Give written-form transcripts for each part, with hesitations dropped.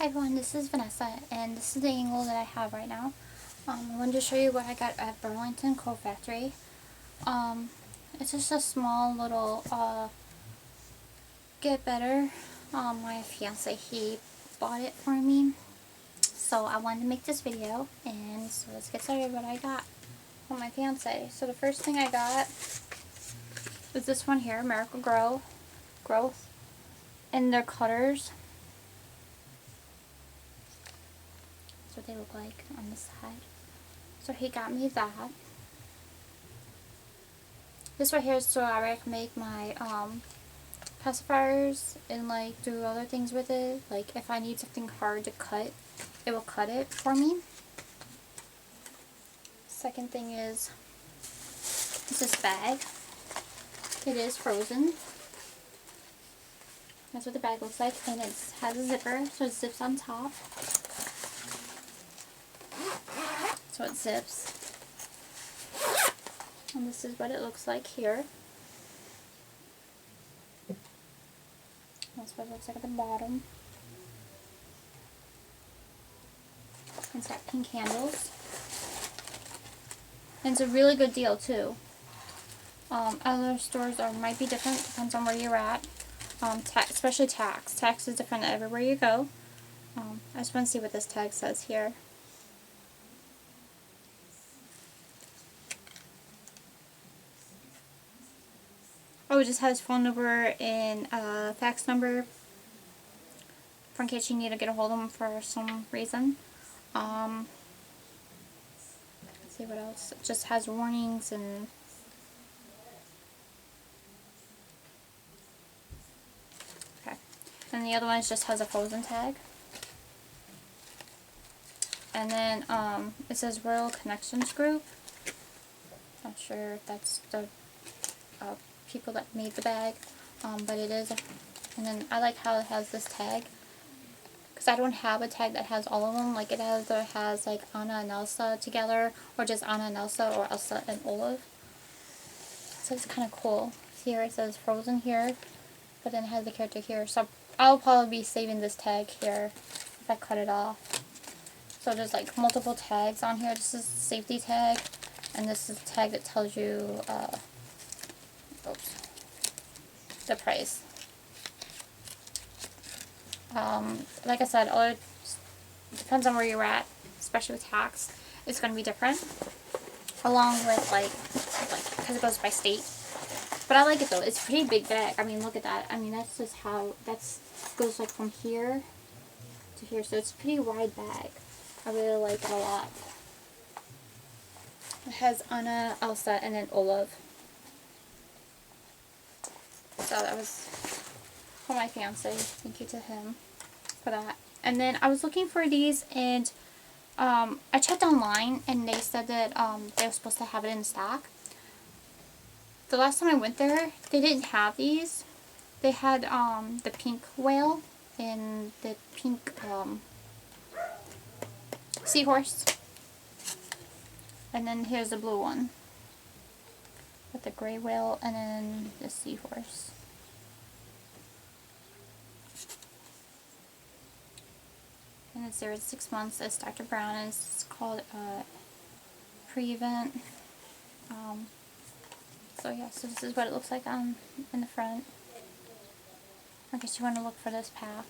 Hi everyone, this is Vanessa, and this is the angle that I have right now. I wanted to show you what I got at Burlington Coat Factory. It's just a small little get better. My fiance, he bought it for me, so I wanted to make this video, and so let's get started what I got for my fiance. So the first thing I got is this one here, Growth, and they're cutters. That's what they look like on the side. So he got me that. This right here is so I can make my pacifiers and like do other things with it. Like if I need something hard to cut, it will cut it for me. Second thing is this bag. It is frozen. That's what the bag looks like, and it has a zipper, so it zips on top. So it zips. And this is what it looks like here. That's what it looks like at the bottom. It's got pink handles. And it's a really good deal too. Other stores might be different, depends on where you're at. Especially tax. Tax is different everywhere you go. I just want to see what this tag says here. Oh, it just has phone number and fax number for in case you need to get a hold of them for some reason. Let's see what else. It just has warnings and okay. And the other one just has a frozen tag. And then it says Royal Connections Group. Not sure if that's the people that made the bag, but it is. And then I like how it has this tag, because I don't have a tag that has all of them. Like it either has like Anna and Elsa together, or just Anna and Elsa, or Elsa and Olaf. So it's kind of cool. Here it says Frozen here, but then it has the character here. So I'll probably be saving this tag here if I cut it off. So there's like multiple tags on here. This is the safety tag, and this is the tag that tells you the price. Like I said, it depends on where you're at, especially with tax. It's going to be different, along with like because it goes by state. But I like it though. It's a pretty big bag. I mean, look at that. I mean, that's just how goes like from here to here. So it's a pretty wide bag. I really like it a lot. It has Anna, Elsa, and then Olaf. So that was for my fiance. Thank you to him for that. And then I was looking for these, and I checked online, and they said that they were supposed to have it in stock. The last time I went there, they didn't have these. They had the pink whale and the pink seahorse. And then here's the blue one with the gray whale and then the seahorse. And it's 0 to 6 months. It's Dr. Brown. And it's called Pre-Event. So yeah, so this is what it looks like in the front. I guess you want to look for this pack.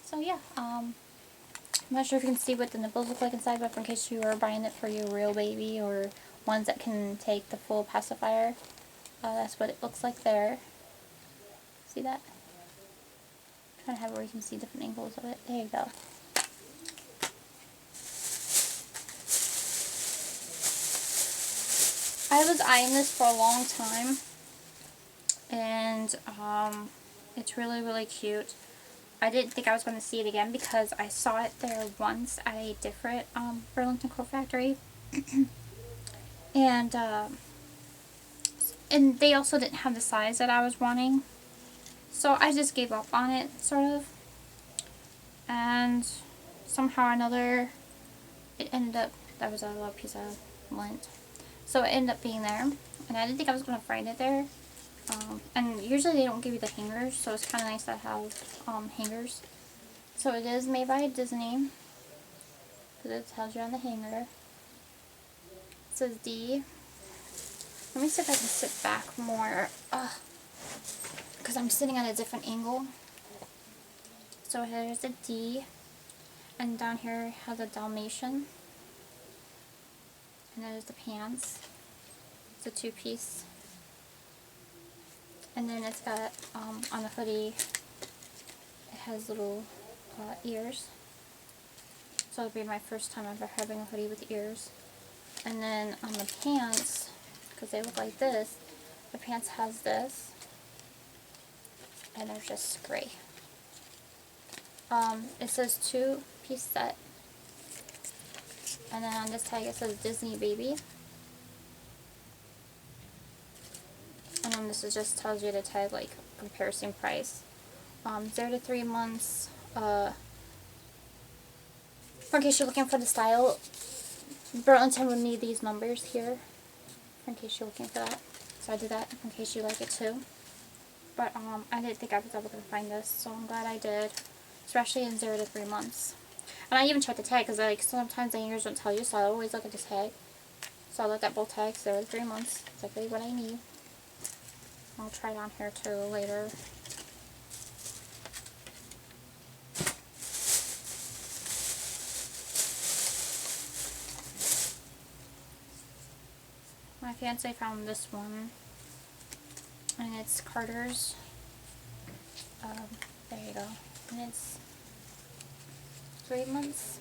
So yeah, I'm not sure if you can see what the nipples look like inside, but in case you are buying it for your real baby or ones that can take the full pacifier, that's what it looks like there. See that? I'm trying to have it where you can see different angles of it. There you go. I was eyeing this for a long time, and it's really, really cute. I didn't think I was going to see it again because I saw it there once at a different Burlington Coat Factory. And they also didn't have the size that I was wanting. So I just gave up on it, sort of. And somehow or another, it ended up, that was a little piece of lint. So it ended up being there. And I didn't think I was going to find it there. And usually they don't give you the hangers, so it's kind of nice to have hangers. So it is made by Disney, because it tells you on the hanger. It says D. Let me see if I can sit back more, because I'm sitting at a different angle. So here's the D, and down here has a Dalmatian, and there's the pants. It's a two-piece. And then it's got, on the hoodie, it has little ears. So it'll be my first time ever having a hoodie with ears. And then on the pants, because they look like this, the pants has this, and they're just gray. It says 2-piece set. And then on this tag it says Disney Baby. And then this is just tells you the tag, like, comparison price. 0 to 3 months. For in case you're looking for the style, Burlington would need these numbers here, in case you're looking for that. So I did that in case you like it too. But I didn't think I was ever going to find this, so I'm glad I did. Especially in 0 to 3 months. And I even checked the tag, because like, sometimes the hangers don't tell you, so I always look at the tag. So I looked at both tags, 0 to 3 months. Exactly what I need. I'll try it on here too later. My fiance found this one, and it's Carter's. There you go. And it's 3 months.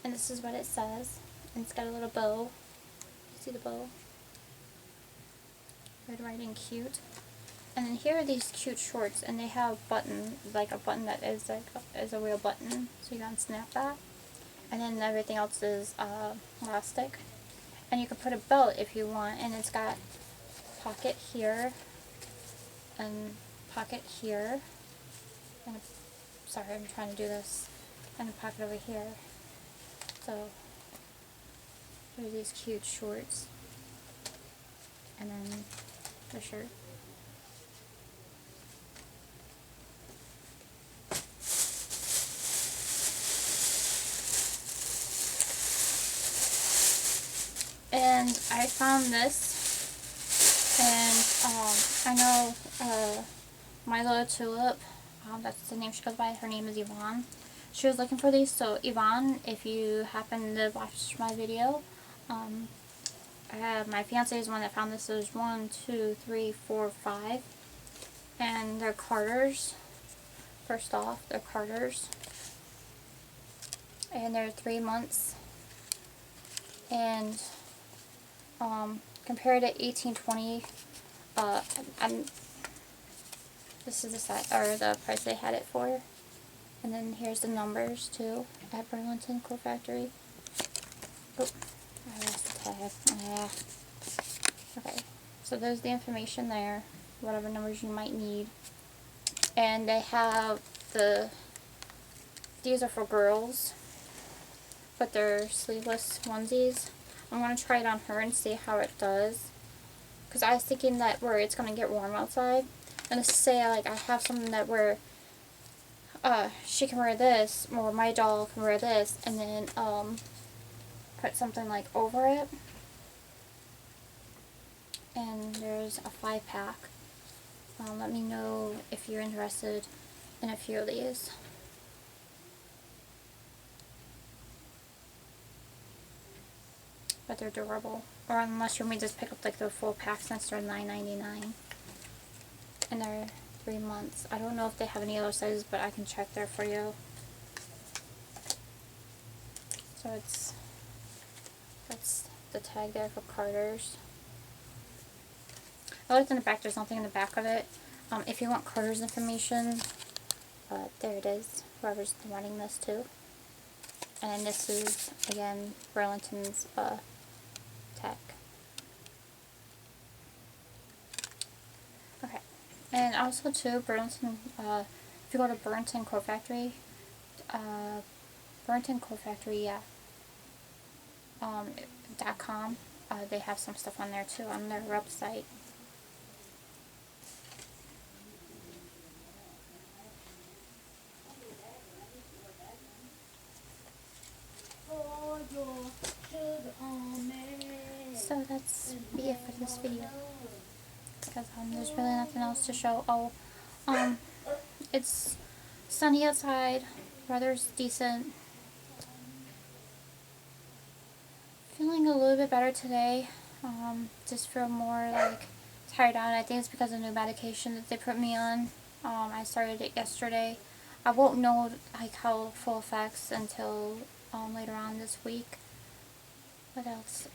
And this is what it says. And it's got a little bow. See the bow? Red Riding cute. And then here are these cute shorts, and they have button, like a button that is like is a real button, so you can snap that. And then everything else is elastic. And you can put a belt if you want, and it's got pocket here and pocket here. And sorry, I'm trying to do this. And a pocket over here. So there's these cute shorts, and then the shirt. And I found this, and I know Milo Tulip, that's the name she goes by, her name is Yvonne. She was looking for these, so Yvonne, if you happen to watch my video, my fiance is the one that found this. There's 1, 2, 3, 4, 5, and they're Carters. First off, they're Carters, and they're 3 months, and compared to 1820, this is the size, or the price they had it for. And then here's the numbers too at Burlington Coat Factory. Oh, I lost the tag. Okay, so there's the information there, whatever numbers you might need. And they have these are for girls, but they're sleeveless onesies. I'm going to try it on her and see how it does. Because I was thinking that where it's going to get warm outside. And let's say like I have something that where she can wear this, or my doll can wear this, and then put something like over it. And there's a 5-pack. Let me know if you're interested in a few of these. But they're durable. Or unless you want me to just pick up like the full pack, since they're $9.99. And they're 3 months. I don't know if they have any other sizes, but I can check there for you. So that's the tag there for Carter's. I looked in the back, there's nothing in the back of it. If you want Carter's information, there it is, whoever's wanting this too. And this is, again, Burlington's tag. Okay. And also too, Burlington, if you go to Burlington Coat Factory, .com, they have some stuff on there too on their website. So that's be it for this video, because there's really nothing else to show. Oh, it's sunny outside, weather's decent. Feeling a little bit better today. Just feel more like tired out. I think it's because of the new medication that they put me on. I started it yesterday. I won't know like how full effects until later on this week. What else?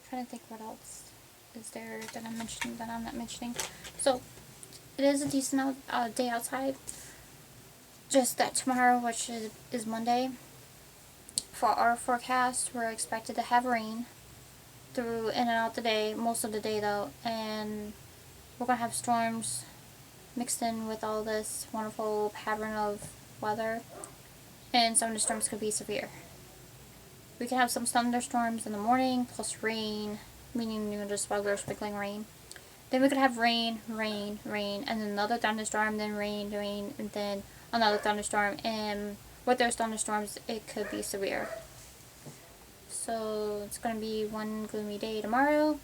Trying to think what else is there that I'm not mentioning. So it is a decent day outside. Just that tomorrow, which is Monday, for our forecast, we're expected to have rain through in and out the day, most of the day though, and we're gonna have storms mixed in with all this wonderful pattern of weather, and some of the storms could be severe. We can have some thunderstorms in the morning, plus rain, meaning just regular sprinkling rain. Then we could have rain, rain, rain, and then another thunderstorm, then rain, rain, and then another thunderstorm. And with those thunderstorms, it could be severe. So it's going to be one gloomy day tomorrow.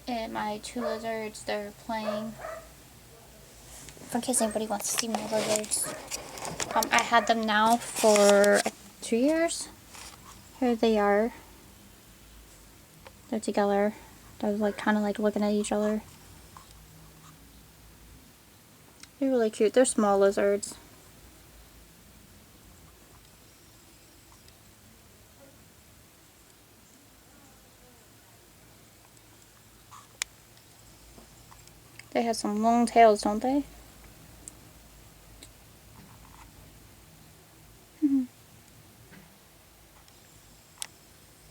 And my 2 lizards, they're playing. In case anybody wants to see my lizards. I had them now for 2 years. Here they are. They're together. They're like kind of like looking at each other. They're really cute. They're small lizards. They have some long tails, don't they?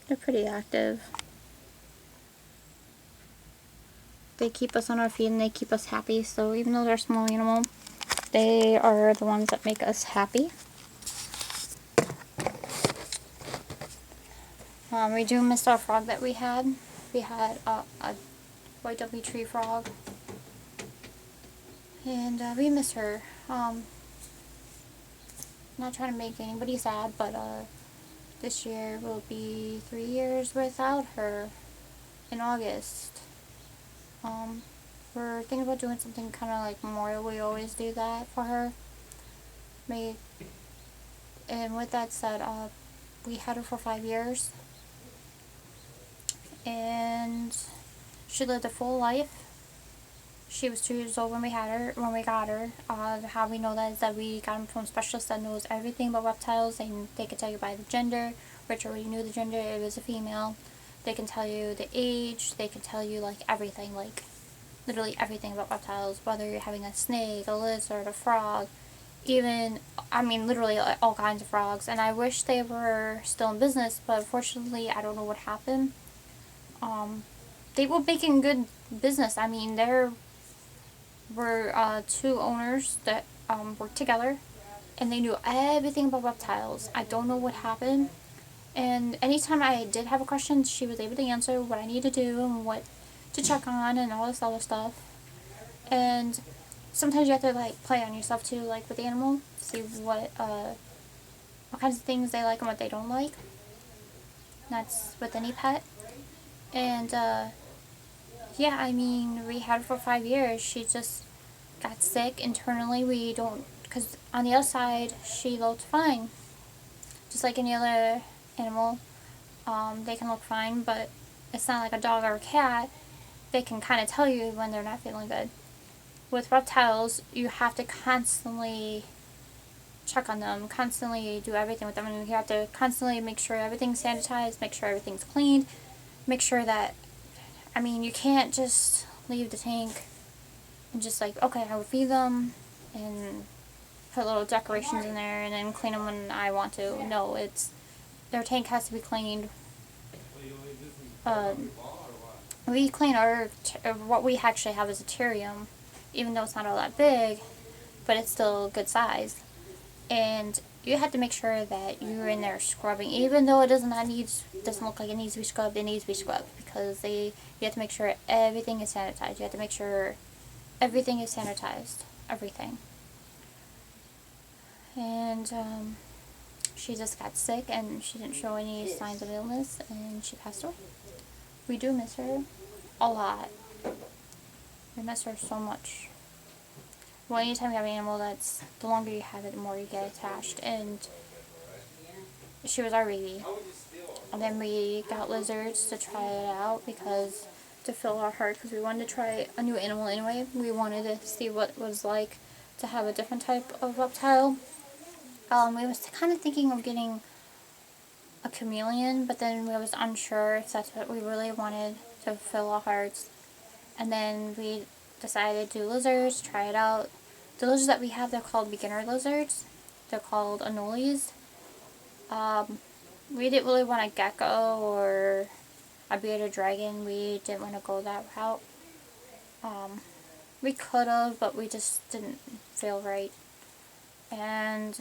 They're pretty active. They keep us on our feet and they keep us happy. So even though they're a small animal, they are the ones that make us happy. We do miss our frog that we had. We had a white W tree frog. And we miss her. Not trying to make anybody sad, but this year will be 3 years without her in August. We're thinking about doing something kind of like Memorial. We always do that for her. And with that said, we had her for 5 years. And she lived a full life. She was 2 years old when we got her. How we know that is that we got them from a specialist that knows everything about reptiles, and they can tell you by the gender, which already knew the gender, it was a female. They can tell you the age, they can tell you like everything, like literally everything about reptiles, whether you're having a snake, a lizard, a frog, even, I mean literally all kinds of frogs. And I wish they were still in business, but unfortunately I don't know what happened. They were making good business. I mean, there were 2 owners that worked together, and they knew everything about reptiles. I don't know what happened. And anytime I did have a question, she was able to answer what I need to do and what to check on and all this other stuff. And sometimes you have to like play on yourself too, like with the animal, see what kinds of things they like and what they don't like. That's with any pet. And yeah, I mean, we had her for 5 years. She just got sick internally. Because on the outside, she looked fine. Just like any other animal, they can look fine, but it's not like a dog or a cat. They can kind of tell you when they're not feeling good. With reptiles, you have to constantly check on them, constantly do everything with them, and you have to constantly make sure everything's sanitized, make sure everything's cleaned, make sure that, I mean, you can't just leave the tank and just like, okay, I would feed them and put little decorations in there and then clean them when I want to. No, their tank has to be cleaned. We clean what we actually have is a terrarium, even though it's not all that big, but it's still good size. And you have to make sure that you're in there scrubbing, even though it doesn't look like it needs to be scrubbed. It needs to be scrubbed because you have to make sure everything is sanitized. You have to make sure everything is sanitized, everything. And she just got sick and she didn't show any signs of illness and she passed away. We do miss her a lot. We miss her so much. Well, anytime you have an animal, that's the longer you have it, the more you get attached. And she was our baby. And then we got lizards to try it out because to fill our heart, because we wanted to try a new animal anyway. We wanted to see what it was like to have a different type of reptile. We was kind of thinking of getting a chameleon, but then we was unsure if that's what we really wanted to fill our hearts. And then we decided to do lizards, try it out. The lizards that we have, they're called beginner lizards. They're called anoles. We didn't really want a gecko or a bearded dragon. We didn't want to go that route. We could have, but we just didn't feel right. And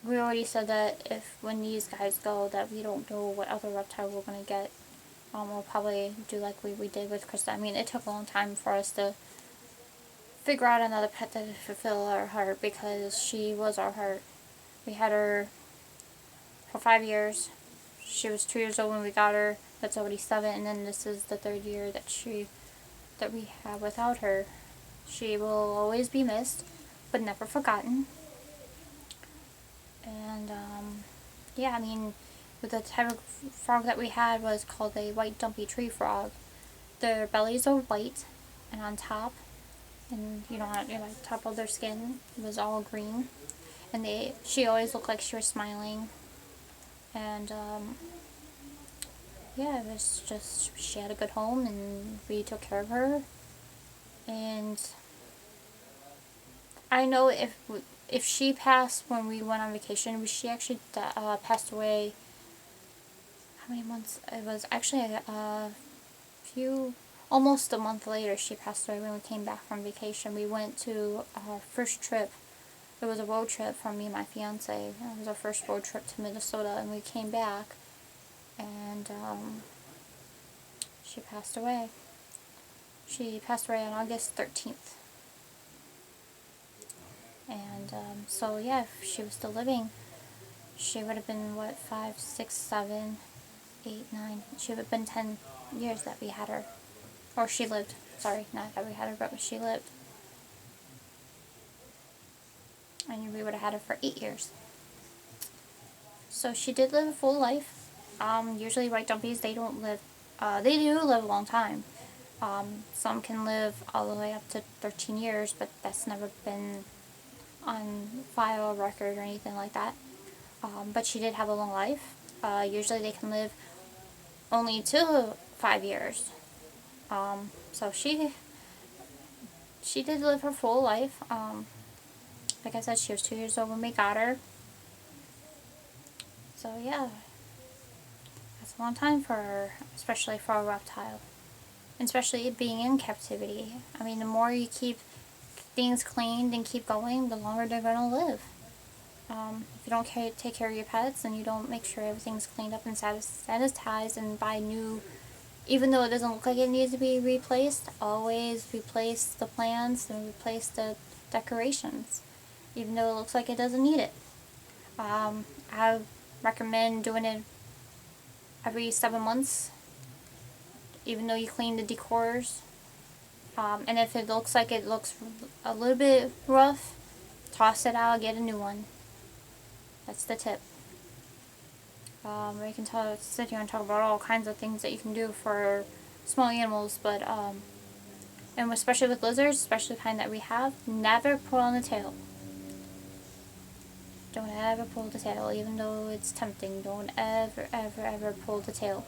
we already said that if when these guys go, that we don't know what other reptile we're going to get. We'll probably do like we did with Krista. I mean, it took a long time for us to figure out another pet that would fulfill our heart because she was our heart. We had her for 5 years. She was 2 years old when we got her. That's already 7, and then this is the 3rd year that we have without her. She will always be missed, but never forgotten. And yeah, I mean, with the type of frog that we had was called a white dumpy tree frog. Their bellies are white, and on top, and on top of their skin was all green. And she always looked like she was smiling. And yeah, it was just, she had a good home and we took care of her. And I know if she passed when we went on vacation, she actually passed away. How many months? It was actually almost a month later she passed away when we came back from vacation. We went to our first trip. It was a road trip for me and my fiance. It was our first road trip to Minnesota, and we came back, and she passed away. She passed away on August 13th. And so yeah, if she was still living, she would have been, 5, 6, 7, 8, 9. She would have been 10 years that we had her. Or she lived. Sorry, not that we had her, but she lived. And we would have had her for 8 years. So she did live a full life. Usually white dumpies, they don't live, they do live a long time. Some can live all the way up to 13 years, but that's never been on file, record, or anything like that. But she did have a long life. Usually they can live only 2 to 5 years. So she did live her full life. Like I said, she was 2 years old when we got her. So yeah, that's a long time for her, especially for a reptile. Especially it being in captivity. I mean, the more you keep things cleaned and keep going, the longer they're going to live. If you don't take care of your pets and you don't make sure everything's cleaned up and sanitized and buy new, even though it doesn't look like it needs to be replaced, always replace the plants and replace the decorations, even though it looks like it doesn't need it. I recommend doing it every 7 months, even though you clean the decors. And if it looks like it looks a little bit rough, toss it out, get a new one. That's the tip. We can sit here and talk about all kinds of things that you can do for small animals, but and especially with lizards, especially the kind that we have, never pull on the tail. Don't ever pull the tail, even though it's tempting. Don't ever, ever, ever pull the tail.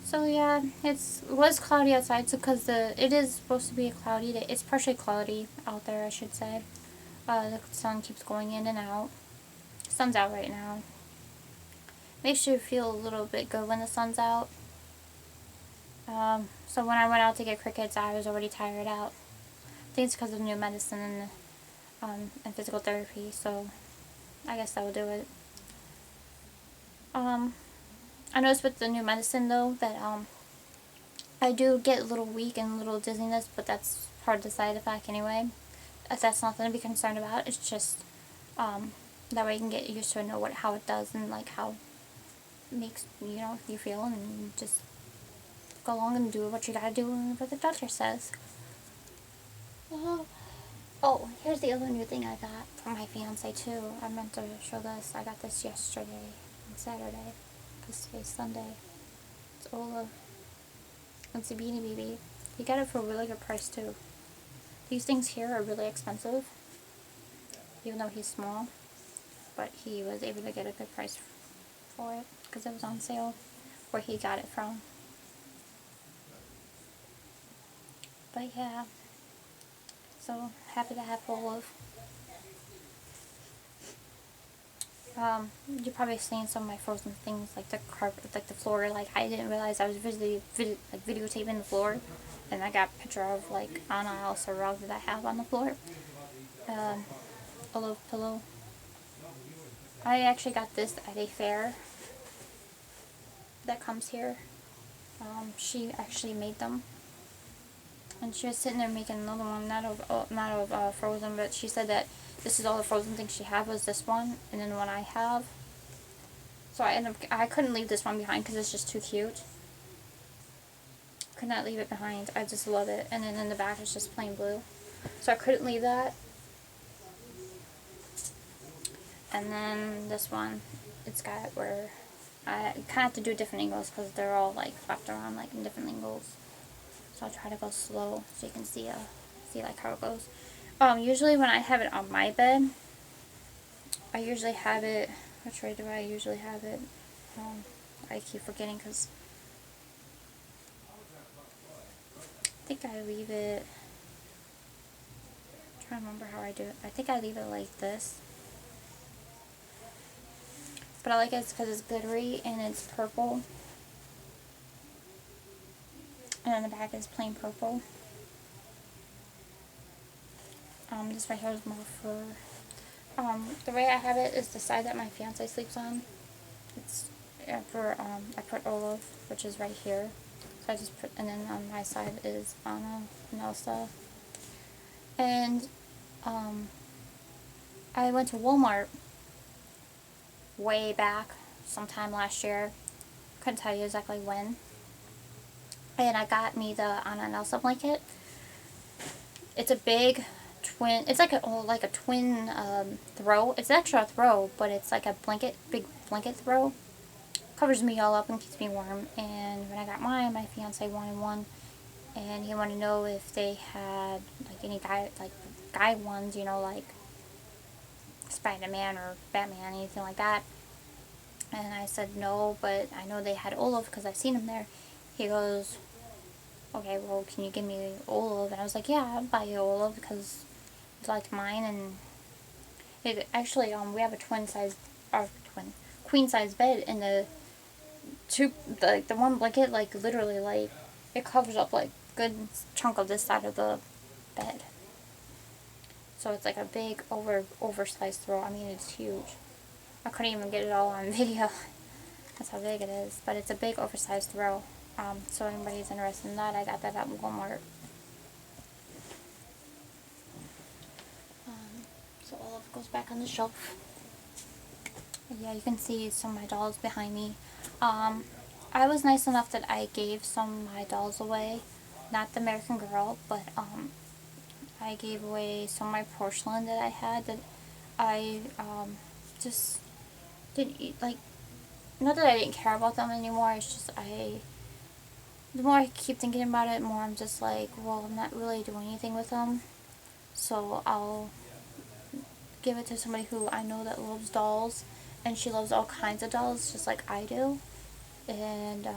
So yeah, it was cloudy outside, so because it is supposed to be a cloudy day. It's partially cloudy out there, I should say. The sun keeps going in and out. The sun's out right now. Makes you feel a little bit good when the sun's out. So when I went out to get crickets, I was already tired out. I think it's because of new medicine and physical therapy. So I guess that will do it. I noticed with the new medicine though that I do get a little weak and a little dizziness, but that's part of the side effect anyway. That's nothing to be concerned about. It's just that way you can get used to it, know how it does, and like how it makes you feel, and just go along and do what you gotta do and what the doctor says. Oh, here's the other new thing I got from my fiance too. I meant to show this. I got this yesterday on Saturday, because today's Sunday. It's Olaf. It's a Beanie Baby. He got it for a really good price too. These things here are really expensive, even though he's small, but he was able to get a good price for it because it was on sale where he got it from. But yeah, so happy to have Olaf. You're probably seeing some of my frozen things, like the carpet, like the floor. Like I didn't realize I was videotaping the floor, and I got a picture of like Anna Elsa rug that I have on the floor. A little pillow. I actually got this at a fair that comes here. She actually made them, and she was sitting there making another one, not of Frozen, but she said that this is all the Frozen things she had was this one, and then the one I have. So I couldn't leave this one behind because it's just too cute. Could not leave it behind. I just love it. And then in the back it's just plain blue. So I couldn't leave that. And then this one, it's got where I kind of have to do different angles because they're all like wrapped around like in different angles. So I'll try to go slow so you can see like how it goes. Usually when I have it on my bed, I usually have it, which way do I usually have it? I keep forgetting because I think I leave it, I'm trying to remember how I do it. I think I leave it like this. But I like it because it's glittery and it's purple. And then the back is plain purple. This right here is more for, the way I have it is the side that my fiance sleeps on. It's I put Olaf, which is right here. So I just put, and then on my side is Anna and Elsa. And, I went to Walmart way back, sometime last year. Couldn't tell you exactly when. And I got me the Anna and Elsa blanket. It's a big twin, it's like a twin throw. It's an extra throw, but it's like a big blanket throw. Covers me all up and keeps me warm. And when I got mine, my fiance wanted one, and he wanted to know if they had like any guy ones, like Spider-Man or Batman, anything like that. And I said no, but I know they had Olaf because I've seen him there. He goes, okay, well, can you give me Olaf? And I was like, yeah, I'll buy you Olaf because it's like mine. And it actually, we have a queen size bed, and the one blanket, like literally, like it covers up like good chunk of this side of the bed. So it's like a big oversized throw. I mean, it's huge. I couldn't even get it all on video. That's how big it is. But it's a big oversized throw. So anybody's interested in that, I got that at Walmart. So all of it goes back on the shelf. Yeah, you can see some of my dolls behind me. I was nice enough that I gave some of my dolls away. Not the American Girl, but I gave away some of my porcelain that I had that I just didn't eat. Like, not that I didn't care about them anymore, it's just the more I keep thinking about it, the more I'm just like, well, I'm not really doing anything with them. So I'll give it to somebody who I know that loves dolls, and she loves all kinds of dolls just like I do. And